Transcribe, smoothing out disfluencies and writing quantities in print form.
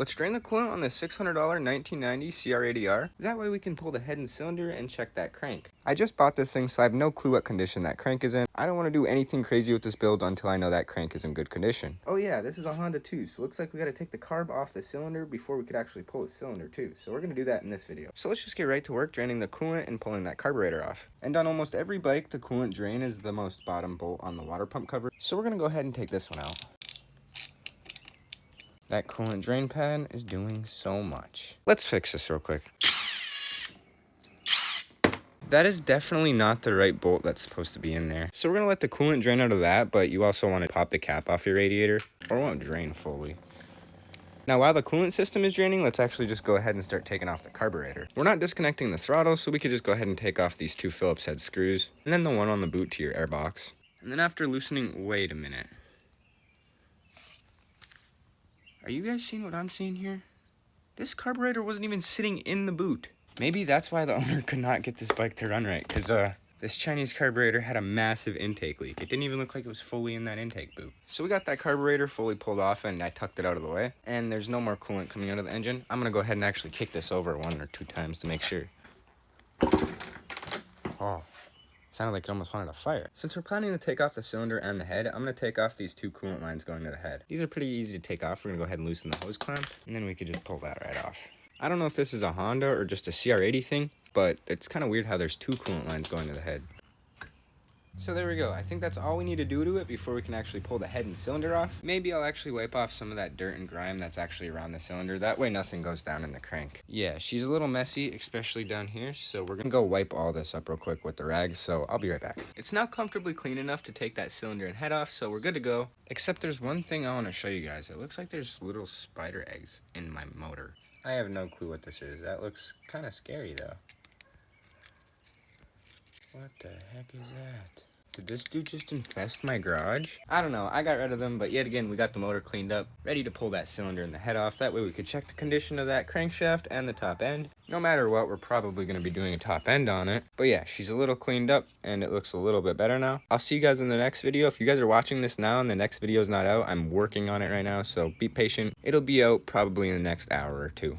Let's drain the coolant on this $600 1990 cr80r. That way we can pull the head and cylinder and check that crank. I just bought this thing, so I have no clue what condition that crank is in. I don't want to do anything crazy with this build until I know that crank is in good condition. Oh yeah, this is a Honda too, so it looks like we got to take the carb off the cylinder before we could actually pull the cylinder too. So we're going to do that in this video. So let's just get right to work draining the coolant and pulling that carburetor off. And on almost every bike, the coolant drain is the most bottom bolt on the water pump cover. So we're going to go ahead and take this one out. That coolant drain pad is doing so much. Let's fix this real quick. That is definitely not the right bolt that's supposed to be in there. So we're going to let the coolant drain out of that, but you also want to pop the cap off your radiator, or it won't drain fully. Now, while the coolant system is draining, let's actually just go ahead and start taking off the carburetor. We're not disconnecting the throttle, so we could just go ahead and take off these two Phillips head screws, and then the one on the boot to your airbox. And then after loosening, wait a minute. Are you guys seeing what I'm seeing here? This carburetor wasn't even sitting in the boot. Maybe that's why the owner could not get this bike to run right, because this Chinese carburetor had a massive intake leak. It didn't even look like it was fully in that intake boot. So we got that carburetor fully pulled off, and I tucked it out of the way, and there's no more coolant coming out of the engine. I'm going to go ahead and actually kick this over 1 or 2 times to make sure. Oh. Sounded like it almost wanted a fire. Since we're planning to take off the cylinder and the head, I'm going to take off these 2 coolant lines going to the head. These are pretty easy to take off. We're going to go ahead and loosen the hose clamp, and then we could just pull that right off. I don't know if this is a Honda or just a CR80 thing, but it's kind of weird how there's 2 coolant lines going to the head. So there we go. I think that's all we need to do to it before we can actually pull the head and cylinder off. Maybe I'll actually wipe off some of that dirt and grime that's actually around the cylinder. That way nothing goes down in the crank. Yeah, she's a little messy, especially down here. So we're going to go wipe all this up real quick with the rags. So I'll be right back. It's now comfortably clean enough to take that cylinder and head off. So we're good to go. Except there's one thing I want to show you guys. It looks like there's little spider eggs in my motor. I have no clue what this is. That looks kind of scary though. What the heck is that? Did this dude just infest my garage? I don't know. I got rid of them, but yet again, we got the motor cleaned up, ready to pull that cylinder and the head off. That way we could check the condition of that crankshaft and the top end. No matter what, we're probably going to be doing a top end on it. But yeah, she's a little cleaned up, and it looks a little bit better now. I'll see you guys in the next video. If you guys are watching this now and the next video is not out, I'm working on it right now, so be patient. It'll be out probably in the next hour or 2.